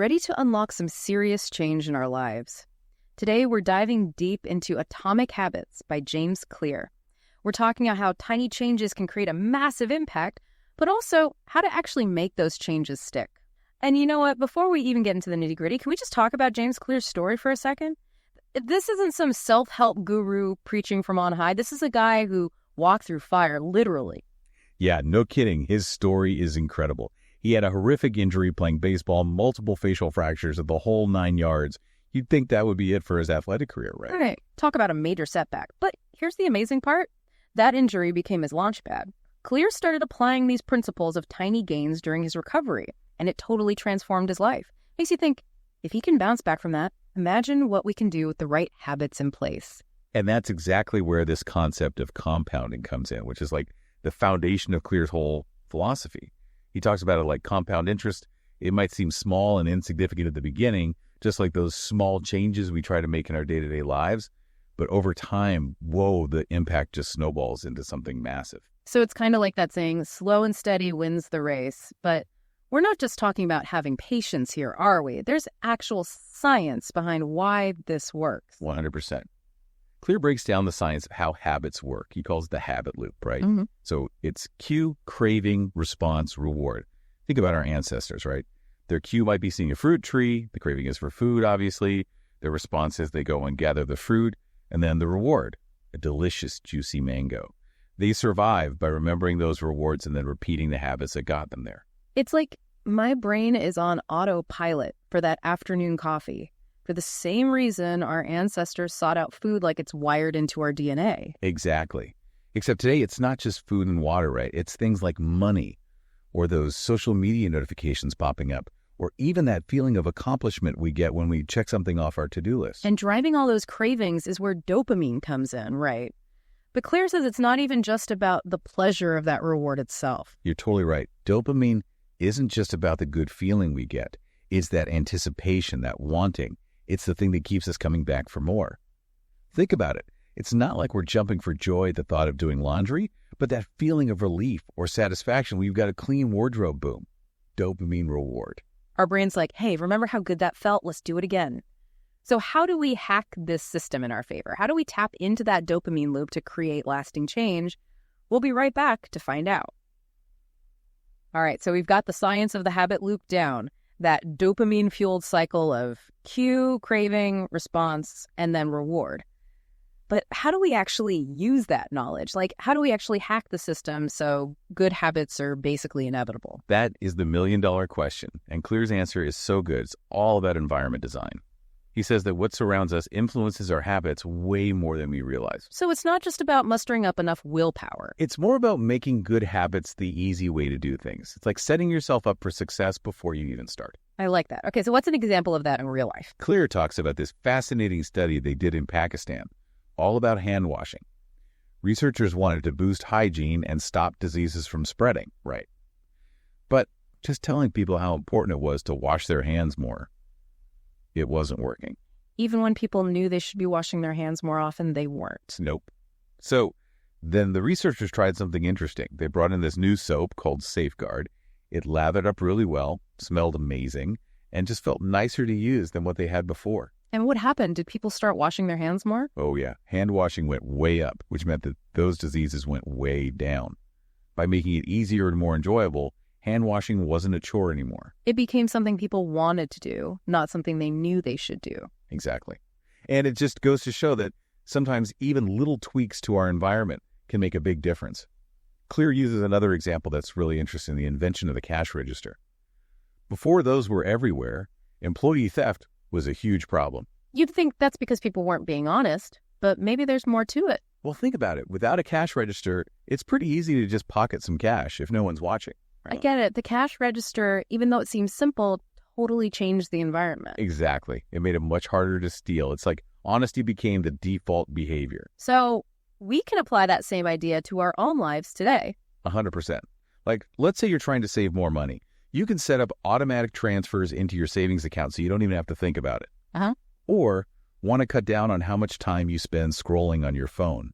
Ready to unlock some serious change in our lives? Today, we're diving deep into Atomic Habits by James Clear. We're talking about how tiny changes can create a massive impact, but also how to actually make those changes stick. And you know what? Before we even get into the nitty-gritty, can we just talk about James Clear's story for a second? This isn't some self-help guru preaching from on high. This is a guy who walked through fire, literally. Yeah, no kidding. His story is incredible. He had a horrific injury playing baseball, multiple facial fractures of the whole 9 yards. You'd think that would be it for his athletic career, right? Okay, talk about a major setback. But here's the amazing part. That injury became his launchpad. Clear started applying these principles of tiny gains during his recovery, and it totally transformed his life. Makes you think, if he can bounce back from that, imagine what we can do with the right habits in place. And that's exactly where this concept of compounding comes in, which is like the foundation of Clear's whole philosophy. He talks about it like compound interest. It might seem small and insignificant at the beginning, just like those small changes we try to make in our day-to-day lives. But over time, whoa, the impact just snowballs into something massive. So it's kind of like that saying, slow and steady wins the race. But we're not just talking about having patience here, are we? There's actual science behind why this works. 100%. Clear breaks down the science of how habits work. He calls it the habit loop, right? Mm-hmm. So it's cue, craving, response, reward. Think about our ancestors, right? Their cue might be seeing a fruit tree. The craving is for food, obviously. Their response is they go and gather the fruit. And then the reward, a delicious, juicy mango. They survive by remembering those rewards and then repeating the habits that got them there. It's like my brain is on autopilot for that afternoon coffee. For the same reason our ancestors sought out food like it's wired into our DNA. Exactly. Except today, it's not just food and water, right? It's things like money or those social media notifications popping up or even that feeling of accomplishment we get when we check something off our to-do list. And driving all those cravings is where dopamine comes in, right? But Claire says it's not even just about the pleasure of that reward itself. You're totally right. Dopamine isn't just about the good feeling we get. It's that anticipation, that wanting. It's the thing that keeps us coming back for more. Think about it. It's not like we're jumping for joy at the thought of doing laundry, but that feeling of relief or satisfaction when you've got a clean wardrobe, boom. Dopamine reward. Our brain's like, hey, remember how good that felt? Let's do it again. So how do we hack this system in our favor? How do we tap into that dopamine loop to create lasting change? We'll be right back to find out. All right, so we've got the science of the habit loop down. That dopamine-fueled cycle of cue, craving, response, and then reward. But how do we actually use that knowledge? Like, how do we actually hack the system so good habits are basically inevitable? That is the million-dollar question, and Clear's answer is so good. It's all about environment design. He says that what surrounds us influences our habits way more than we realize. So it's not just about mustering up enough willpower. It's more about making good habits the easy way to do things. It's like setting yourself up for success before you even start. I like that. Okay, so what's an example of that in real life? Clear talks about this fascinating study they did in Pakistan, all about hand washing. Researchers wanted to boost hygiene and stop diseases from spreading, right? But just telling people how important it was to wash their hands more, it wasn't working. Even when people knew they should be washing their hands more often, they weren't. Nope. So then the researchers tried something interesting. They brought in this new soap called Safeguard. It lathered up really well, smelled amazing, and just felt nicer to use than what they had before. And what happened? Did people start washing their hands more? Oh yeah, hand washing went way up, which meant that those diseases went way down. By making it easier and more enjoyable, hand washing wasn't a chore anymore. It became something people wanted to do, not something they knew they should do. Exactly. And it just goes to show that sometimes even little tweaks to our environment can make a big difference. Clear uses another example that's really interesting, the invention of the cash register. Before those were everywhere, employee theft was a huge problem. You'd think that's because people weren't being honest, but maybe there's more to it. Well, think about it. Without a cash register, it's pretty easy to just pocket some cash if no one's watching. Right? I get it. The cash register, even though it seems simple, totally changed the environment. Exactly. It made it much harder to steal. It's like honesty became the default behavior. So we can apply that same idea to our own lives today. 100%. Like, let's say you're trying to save more money. You can set up automatic transfers into your savings account so you don't even have to think about it. Uh-huh. Or want to cut down on how much time you spend scrolling on your phone.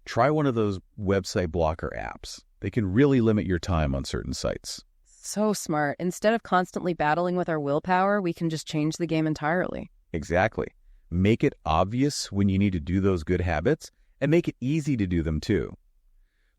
Try one of those website blocker apps. They can really limit your time on certain sites. So smart. Instead of constantly battling with our willpower, we can just change the game entirely. Exactly. Make it obvious when you need to do those good habits and make it easy to do them too.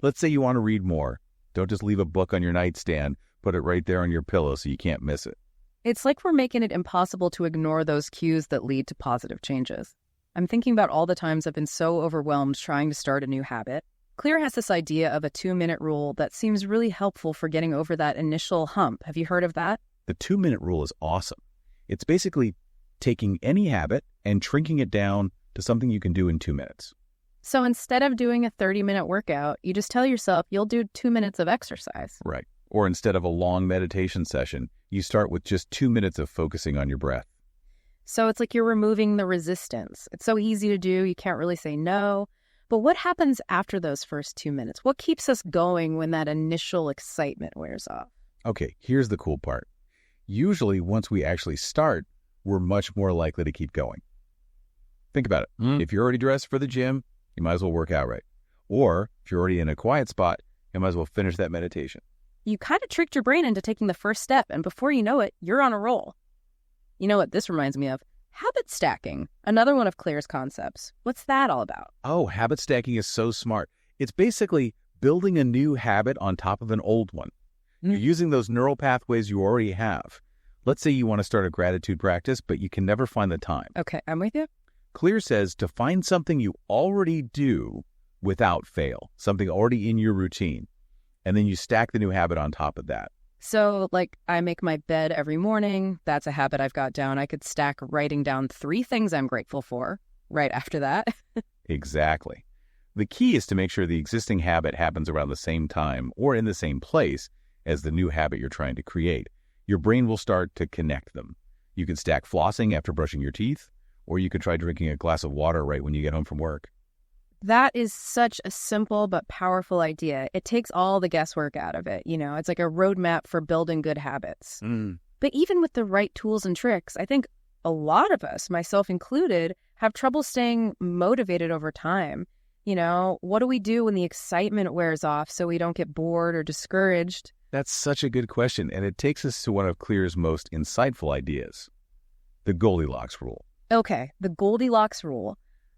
Let's say you want to read more. Don't just leave a book on your nightstand. Put it right there on your pillow so you can't miss it. It's like we're making it impossible to ignore those cues that lead to positive changes. I'm thinking about all the times I've been so overwhelmed trying to start a new habit. Clear has this idea of a 2-minute rule that seems really helpful for getting over that initial hump. Have you heard of that? The 2-minute rule is awesome. It's basically taking any habit and shrinking it down to something you can do in 2 minutes. So instead of doing a 30-minute workout, you just tell yourself you'll do 2 minutes of exercise. Right. Or instead of a long meditation session, you start with just 2 minutes of focusing on your breath. So it's like you're removing the resistance. It's so easy to do, you can't really say no. But what happens after those first 2 minutes? What keeps us going when that initial excitement wears off? Okay, here's the cool part. Usually, once we actually start, we're much more likely to keep going. Think about it. If you're already dressed for the gym, you might as well work out right. Or if you're already in a quiet spot, you might as well finish that meditation. You kind of tricked your brain into taking the first step, and before you know it, you're on a roll. You know what this reminds me of? Habit stacking, another one of Claire's concepts. What's that all about? Oh, habit stacking is so smart. It's basically building a new habit on top of an old one. You're using those neural pathways you already have. Let's say you want to start a gratitude practice, but you can never find the time. Okay, I'm with you. Clear says to find something you already do without fail, something already in your routine, and then you stack the new habit on top of that. So, like, I make my bed every morning. That's a habit I've got down. I could stack writing down 3 things I'm grateful for right after that. Exactly. The key is to make sure the existing habit happens around the same time or in the same place as the new habit you're trying to create. Your brain will start to connect them. You can stack flossing after brushing your teeth, or you could try drinking a glass of water right when you get home from work. That is such a simple but powerful idea. It takes all the guesswork out of it. You know, it's like a roadmap for building good habits. But even with the right tools and tricks, I think a lot of us, myself included, have trouble staying motivated over time. You know, what do we do when the excitement wears off so we don't get bored or discouraged? That's such a good question, and it takes us to one of Clear's most insightful ideas, the Goldilocks rule. Okay, the Goldilocks rule.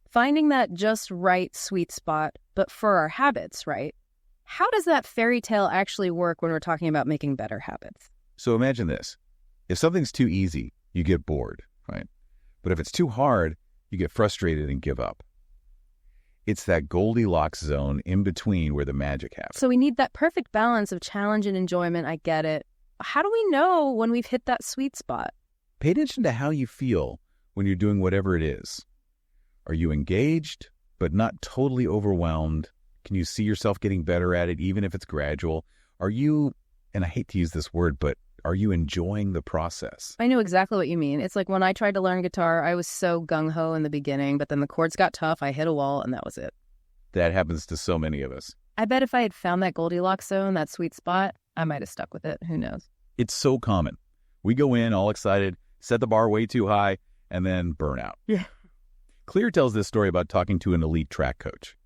Finding that just right sweet spot, but for our habits, right? How does that fairy tale actually work when we're talking about making better habits? So imagine this. If something's too easy, you get bored, right? But if it's too hard, you get frustrated and give up. It's that Goldilocks zone in between where the magic happens. So we need that perfect balance of challenge and enjoyment. I get it. How do we know when we've hit that sweet spot? Pay attention to how you feel when you're doing whatever it is. Are you engaged, but not totally overwhelmed? Can you see yourself getting better at it, even if it's gradual? Are you, and I hate to use this word, but are you enjoying the process? I know exactly what you mean. It's like when I tried to learn guitar, I was so gung-ho in the beginning, but then the chords got tough, I hit a wall, and that was it. That happens to so many of us. I bet if I had found that Goldilocks zone, that sweet spot, I might have stuck with it. Who knows? It's so common. We go in all excited, set the bar way too high, and then burn out. Yeah. Clear tells this story about talking to an elite track coach.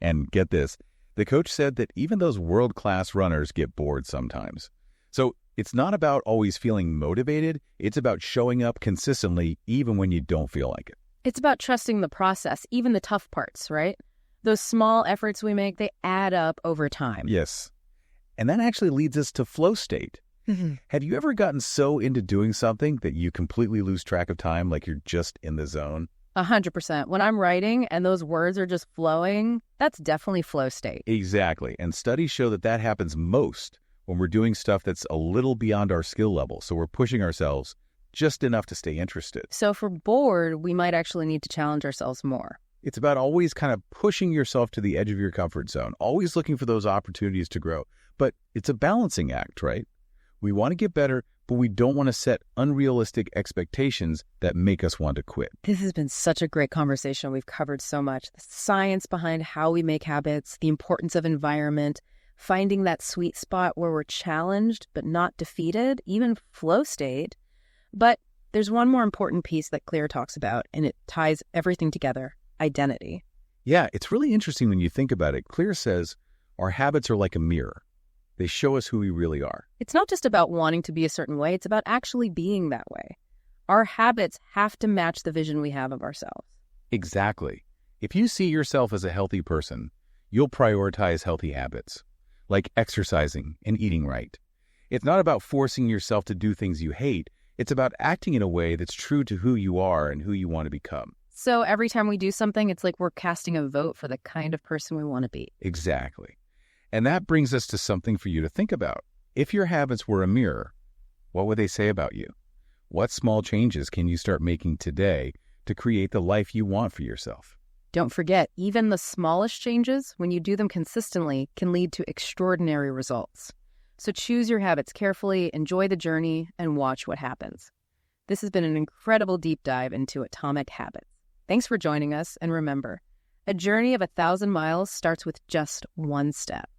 And get this, the coach said that even those world-class runners get bored sometimes. So it's not about always feeling motivated. It's about showing up consistently even when you don't feel like it. It's about trusting the process, even the tough parts, right? Those small efforts we make, they add up over time. Yes. And that actually leads us to flow state. Have you ever gotten so into doing something that you completely lose track of time, like you're just in the zone? 100%. When I'm writing and those words are just flowing, that's definitely flow state. Exactly. And studies show that that happens most when we're doing stuff that's a little beyond our skill level. So we're pushing ourselves just enough to stay interested. So if we're bored, we might actually need to challenge ourselves more. It's about always kind of pushing yourself to the edge of your comfort zone, always looking for those opportunities to grow. But it's a balancing act, right? We want to get better, but we don't want to set unrealistic expectations that make us want to quit. This has been such a great conversation. We've covered so much. The science behind how we make habits, the importance of environment, finding that sweet spot where we're challenged but not defeated, even flow state. But there's one more important piece that Clear talks about, and it ties everything together: identity. Yeah, it's really interesting when you think about it. Clear says our habits are like a mirror. They show us who we really are. It's not just about wanting to be a certain way, it's about actually being that way. Our habits have to match the vision we have of ourselves. Exactly. If you see yourself as a healthy person, you'll prioritize healthy habits, like exercising and eating right. It's not about forcing yourself to do things you hate. It's about acting in a way that's true to who you are and who you want to become. So every time we do something, it's like we're casting a vote for the kind of person we want to be. Exactly. And that brings us to something for you to think about. If your habits were a mirror, what would they say about you? What small changes can you start making today to create the life you want for yourself? Don't forget, even the smallest changes, when you do them consistently, can lead to extraordinary results. So choose your habits carefully, enjoy the journey, and watch what happens. This has been an incredible deep dive into atomic habits. Thanks for joining us, and remember, a journey of 1,000 miles starts with just one step.